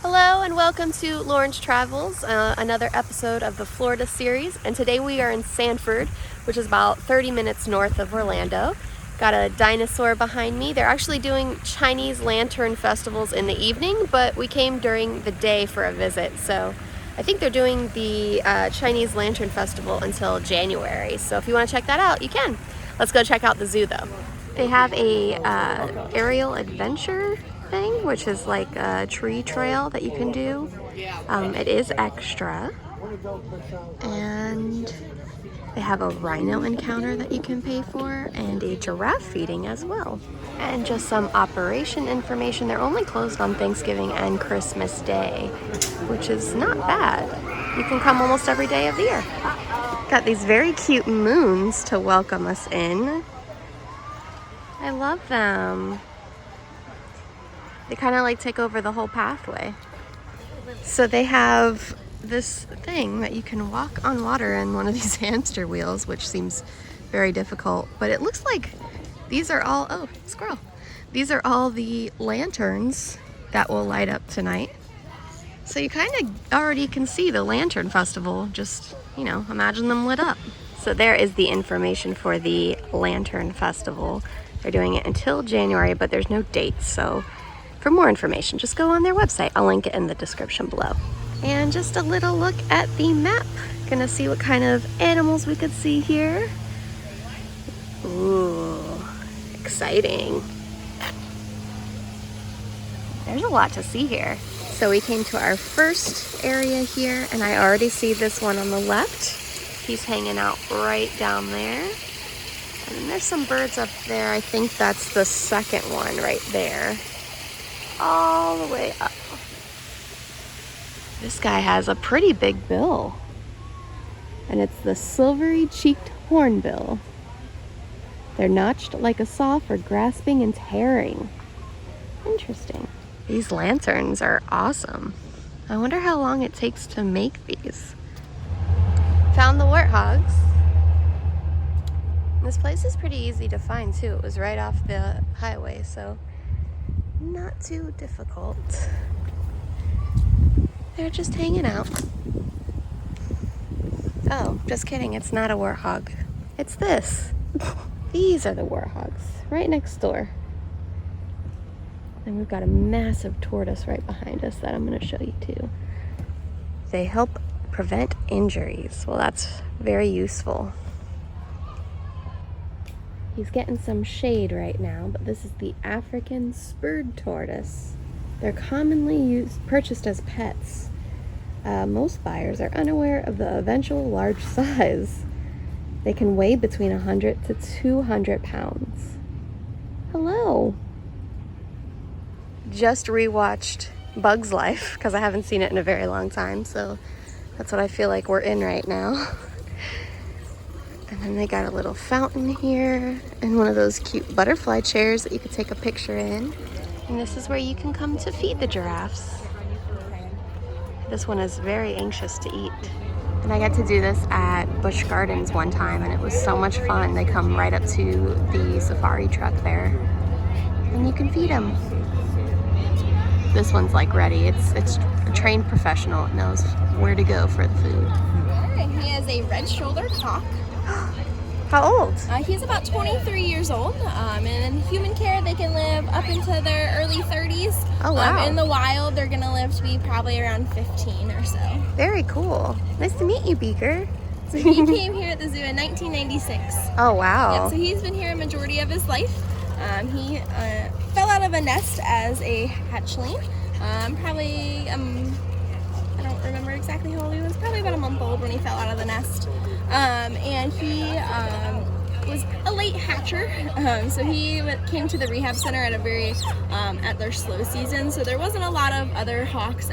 Hello and welcome to Lauren's Travels, another episode of the Florida series. And today we are in Sanford, which is about 30 minutes north of Orlando. Got a dinosaur behind me. They're actually doing Chinese lantern festivals in the evening, but we came during the day for a visit. So I think they're doing the Chinese lantern festival until January. So if you want to check that out, you can. Let's go check out the zoo though. They have a aerial adventure thing, which is like a tree trail that you can do. It is extra. And they have a rhino encounter that you can pay for and a giraffe feeding as well. And just some operation information. They're only closed on Thanksgiving and Christmas Day, which is not bad. You can come almost every day of the year. Got these very cute moons to welcome us in. I love them. They kind of like take over the whole pathway. So they have this thing that you can walk on water in one of these hamster wheels, which seems very difficult, but it looks like these are all, oh, squirrel. These are all the lanterns that will light up tonight. So you kind of already can see the lantern festival, just, you know, imagine them lit up. So there is the information for the lantern festival. They're doing it until January, but there's no dates. So for more information, just go on their website. I'll link it in the description below. And just a little look at the map. Gonna see what kind of animals we could see here. Ooh, exciting. There's a lot to see here. So we came to our first area here, and I already see this one on the left. He's hanging out right down there. And then there's some birds up there. I think that's the second one right there. All the way up. This guy has a pretty big bill. And it's the silvery-cheeked hornbill. They're notched like a saw for grasping and tearing. Interesting. These lanterns are awesome. I wonder how long it takes to make these. Found the warthogs. This place is pretty easy to find too. It was right off the highway, so not too difficult. They're just hanging out. Oh, just kidding, it's not a warthog. It's this. These are the warthogs, right next door. And we've got a massive tortoise right behind us that I'm gonna show you too. They help prevent injuries. Well, that's very useful. He's getting some shade right now, but this is the African spurred tortoise. They're commonly purchased as pets. Most buyers are unaware of the eventual large size. They can weigh between 100 to 200 pounds. Hello. Just rewatched Bug's Life because I haven't seen it in a very long time, so that's what I feel like we're in right now. And then they got a little fountain here and one of those cute butterfly chairs that you could take a picture in. And this is where you can come to feed the giraffes. This one is very anxious to eat. And I got to do this at Busch Gardens one time and it was so much fun. They come right up to the safari truck there and you can feed them. This one's like ready. It's a trained professional. It knows where to go for the food. And he is a red-shouldered hawk. How old? He's about 23 years old. And in human care, they can live up into their early 30s. Oh, wow. In the wild, they're going to live to be probably around 15 or so. Very cool. Nice to meet you, Beaker. So he came here at the zoo in 1996. Oh, wow. Yep, so he's been here a majority of his life. He fell out of a nest as a hatchling. Probably, I don't remember exactly how old he was. Probably about a month old when he fell out of the nest. And he was a late hatcher, so he came to the rehab center at a very at their slow season, so there wasn't a lot of other hawks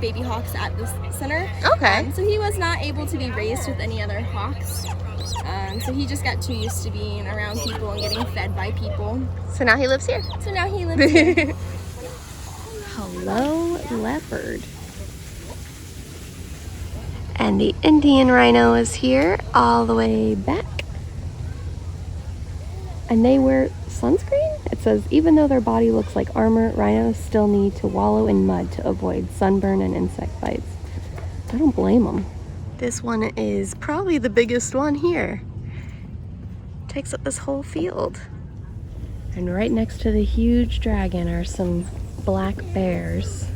baby hawks at this center. Okay. So he was not able to be raised with any other hawks, so he just got too used to being around people and getting fed by people. So now he lives here. So now he lives here. Hello, leopard. And the Indian rhino is here all the way back. and they wear sunscreen. It says, even though their body looks like armor, rhinos still need to wallow in mud to avoid sunburn and insect bites. I don't blame them. This one is probably the biggest one here. Takes up this whole field. And right next to the huge dragon are some black bears.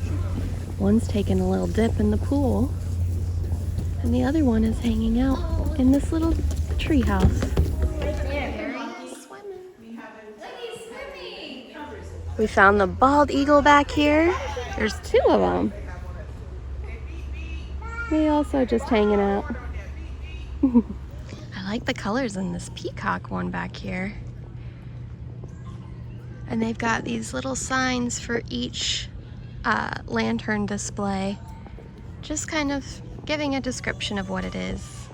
One's taking a little dip in the pool, and the other one is hanging out in this little tree house. We found the bald eagle back here. There's two of them. They also just hanging out. I like the colors in this peacock one back here. And they've got these little signs for each lantern display. Just kind of giving a description of what it is.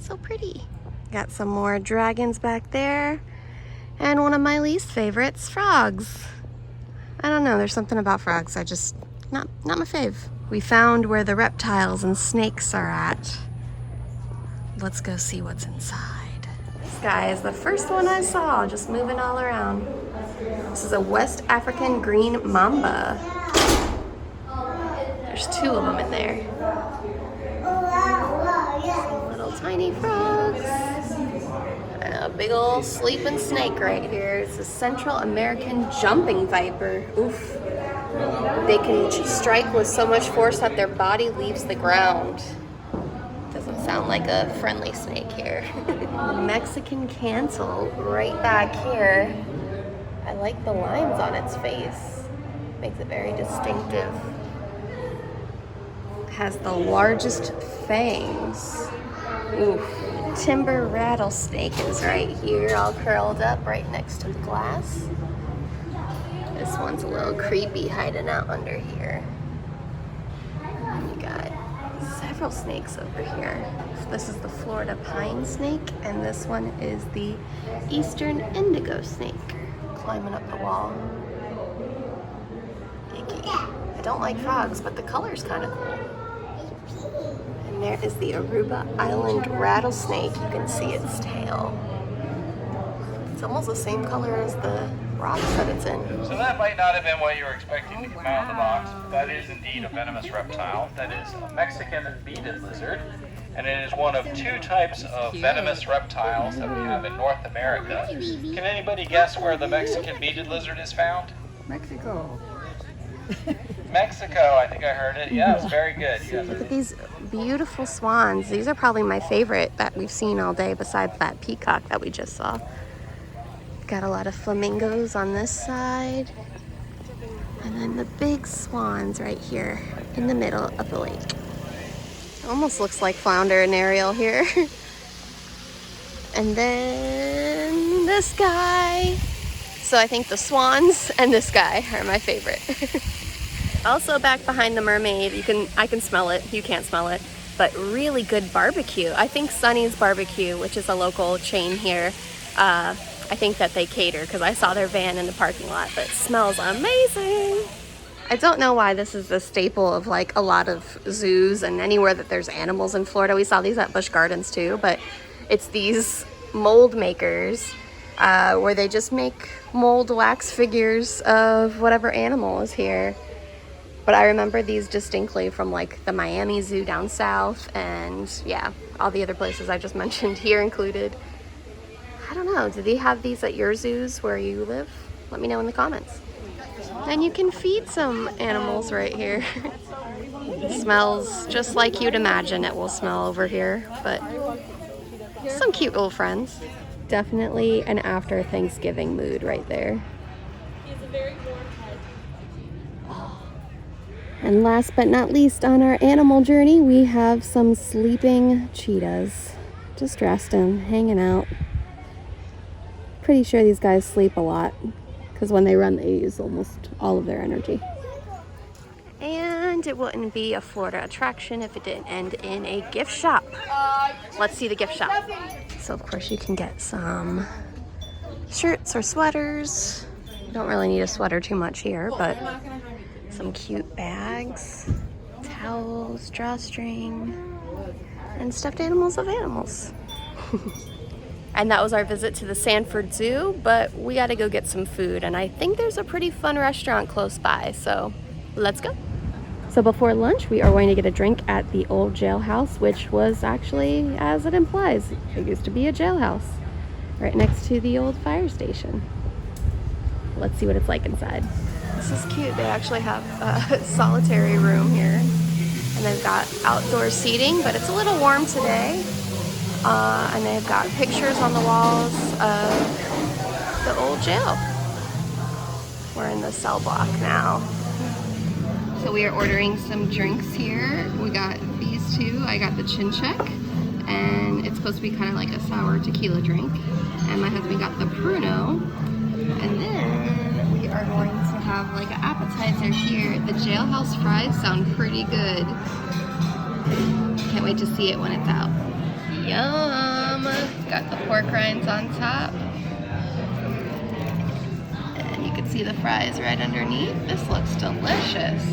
So pretty. Got some more dragons back there. And one of my least favorites, frogs. I don't know, there's something about frogs I just, not my fave. We found where the reptiles and snakes are at. Let's go see what's inside. This guy is the first one I saw, just moving all around. This is a West African green mamba. There's two of them in there. Some little tiny frogs. And a big old sleeping snake right here. It's a Central American jumping viper. Oof. They can strike with so much force that their body leaves the ground. Doesn't sound like a friendly snake here. Mexican cancel right back here. I like the lines on its face. Makes it very distinctive. Has the largest fangs. Oof. Timber rattlesnake is right here, all curled up right next to the glass. This one's a little creepy, hiding out under here. You got several snakes over here. This is the Florida pine snake, and this one is the eastern indigo snake, climbing up the wall. Icky. I don't like frogs, but the color's kind of cool. And there is the Aruba Island rattlesnake. You can see its tail. It's almost the same color as the rocks that it's in. So that might not have been what you were expecting to come out of the box, but that is indeed a venomous reptile. That is a Mexican beaded lizard, and it is one of two types of venomous reptiles that we have in North America. Can anybody guess where the Mexican beaded lizard is found? Mexico. Mexico, I think I heard it. Yes, very good. Yes. Look at these beautiful swans. These are probably my favorite that we've seen all day, besides that peacock that we just saw. Got a lot of flamingos on this side. And then the big swans right here in the middle of the lake. Almost looks like Flounder and Ariel here. And then this guy. So I think the swans and this guy are my favorite. Also back behind the mermaid, I can smell it, you can't smell it, but really good barbecue. I think Sunny's Barbecue, which is a local chain here, I think that they cater because I saw their van in the parking lot, but it smells amazing. I don't know why this is the staple of like a lot of zoos and anywhere that there's animals in Florida. We saw these at Busch Gardens too, but it's these mold makers where they just make mold wax figures of whatever animal is here. But I remember these distinctly from like the Miami Zoo down south, and yeah, all the other places I just mentioned here included. I don't know, do they have these at your zoos where you live? Let me know in the comments. And you can feed some animals right here. It smells just like you'd imagine it will smell over here, but some cute little friends. Definitely an after Thanksgiving mood right there. And last but not least on our animal journey, we have some sleeping cheetahs. Just dressed and hanging out. Pretty sure these guys sleep a lot because when they run, they use almost all of their energy. And it wouldn't be a Florida attraction if it didn't end in a gift shop. Let's see the gift shop. So of course you can get some shirts or sweaters. You don't really need a sweater too much here, but some cute bags, towels, drawstring, and stuffed animals of animals. And that was our visit to the Sanford Zoo, but we gotta go get some food. And I think there's a pretty fun restaurant close by, so let's go. So before lunch, we are going to get a drink at the old jailhouse, which was actually, as it implies, it used to be a jailhouse right next to the old fire station. Let's see what it's like inside. This is cute. They actually have a solitary room here, and they've got outdoor seating, but it's a little warm today. And they've got pictures on the walls of the old jail. We're in the cell block now. So we are ordering some drinks here. We got these two. I got the chin check, and it's supposed to be kind of like a sour tequila drink. And my husband got the Pruno. And then we are going to have like an appetizer here. The jailhouse fries sound pretty good. Can't wait to see it when it's out. Yum! Got the pork rinds on top. And you can see the fries right underneath. This looks delicious.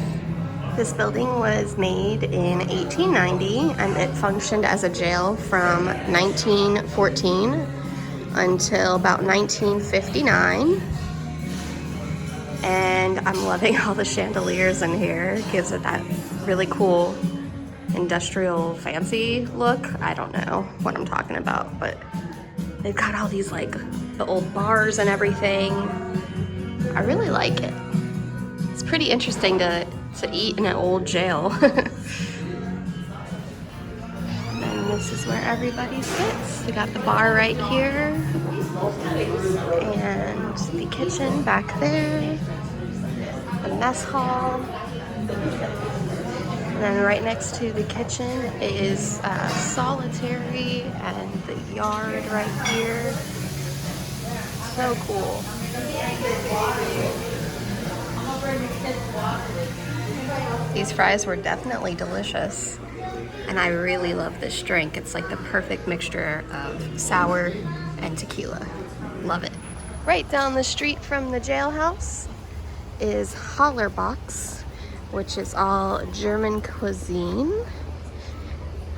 This building was made in 1890 and it functioned as a jail from 1914 until about 1959. And I'm loving all the chandeliers in here. It gives it that really cool industrial fancy look. I don't know what I'm talking about, but they've got all these like the old bars and everything. I really like it. It's pretty interesting to eat in an old jail. And this is where everybody sits. We got the bar right here and the kitchen back there, the mess hall. And then right next to the kitchen is solitary and the yard right here. So cool. These fries were definitely delicious. And I really love this drink. It's like the perfect mixture of sour and tequila. Love it. Right down the street from the jailhouse is Hollerbox, which is all German cuisine.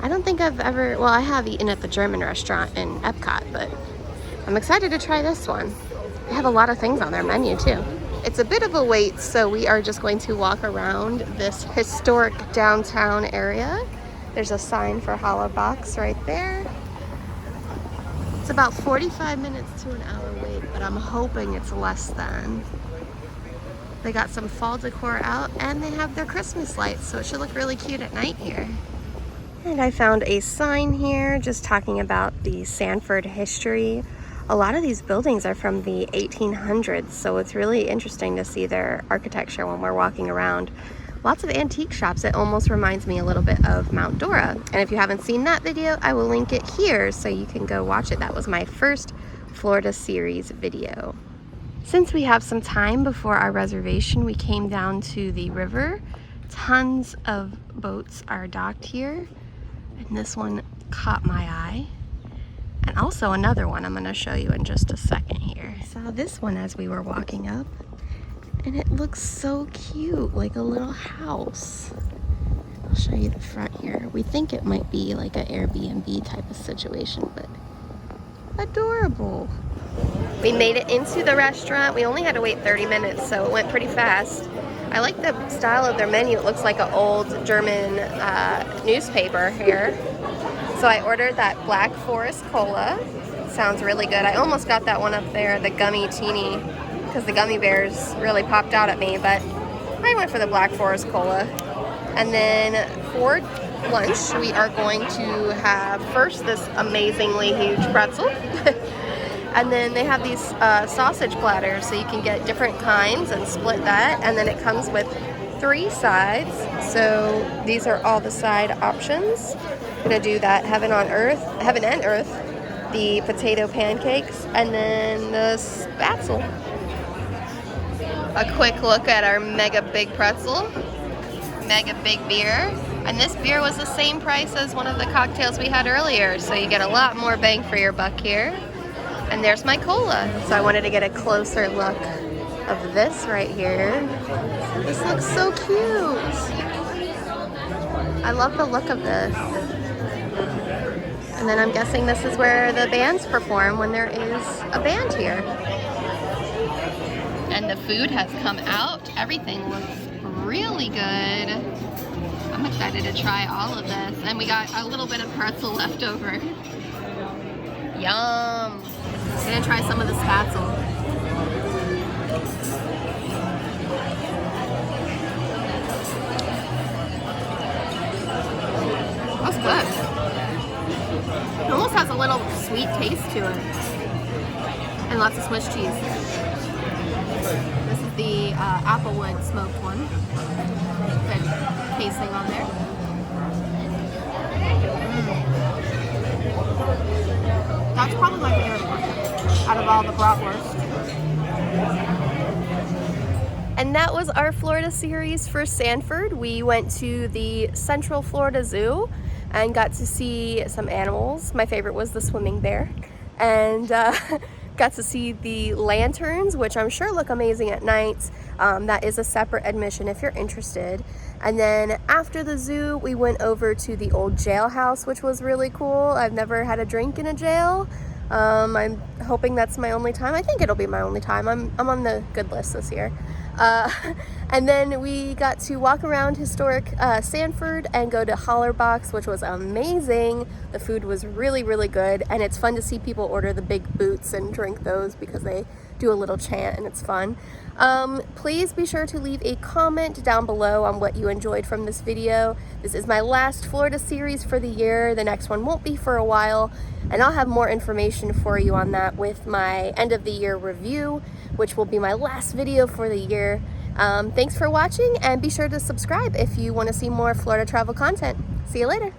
I don't think I've ever, well, I have eaten at the German restaurant in Epcot, but I'm excited to try this one. They have a lot of things on their menu too. It's a bit of a wait, so we are just going to walk around this historic downtown area. There's a sign for Hollerbox right there. It's about 45 minutes to an hour wait, but I'm hoping it's less than. They got some fall decor out and they have their Christmas lights, so it should look really cute at night here. And I found a sign here just talking about the Sanford history. A lot of these buildings are from the 1800s, so it's really interesting to see their architecture when we're walking around. Lots of antique shops. It almost reminds me a little bit of Mount Dora. And if you haven't seen that video, I will link it here so you can go watch it. That was my first Florida series video. Since we have some time before our reservation, we came down to the river. Tons of boats are docked here, and this one caught my eye. And also another one I'm going to show you in just a second here. I saw this one as we were walking up, and it looks so cute, like a little house. I'll show you the front here. We think it might be like an Airbnb type of situation, but adorable. We made it into the restaurant. We only had to wait 30 minutes, so it went pretty fast. I like the style of their menu. It looks like an old German newspaper here. So I ordered that Black Forest Cola. Sounds really good. I almost got that one up there, the Gummy Teeny, because the gummy bears really popped out at me, but I went for the Black Forest Cola. And then for lunch, we are going to have first this amazingly huge pretzel. And then they have these sausage platters, so you can get different kinds and split that. And then it comes with 3 sides. So these are all the side options. I'm gonna do that Heaven and Earth, the potato pancakes, and then the spatzel. A quick look at our mega big pretzel, mega big beer. And this beer was the same price as one of the cocktails we had earlier, so you get a lot more bang for your buck here. And there's my cola. So I wanted to get a closer look of this right here. This looks so cute. I love the look of this. And then I'm guessing this is where the bands perform when there is a band here. And the food has come out. Everything looks really good. I'm excited to try all of this. And we got a little bit of pretzel left over. Yum. I'm gonna try some of the spatzel. That's good. It almost has a little sweet taste to it. And lots of Swiss cheese. This is the applewood smoked one. Good tasting on there. That's probably my favorite one out of all the bratwurst. And that was our Florida series for Sanford. We went to the Central Florida Zoo and got to see some animals. My favorite was the swimming bear. And got to see the lanterns, which I'm sure look amazing at night. That is a separate admission if you're interested. And then after the zoo, we went over to the old jailhouse, which was really cool. I've never had a drink in a jail. I'm hoping that's my only time. I think it'll be my only time. I'm on the good list this year. And then we got to walk around historic Sanford and go to Hollerbox, which was amazing. The food was really, really good, and it's fun to see people order the big boots and drink those because they do a little chant and it's fun. Please be sure to leave a comment down below on what you enjoyed from this video. This is my last Florida series for the year. The next one won't be for a while, and I'll have more information for you on that with my end of the year review, which will be my last video for the year. Thanks for watching, and be sure to subscribe if you want to see more Florida travel content. See you later.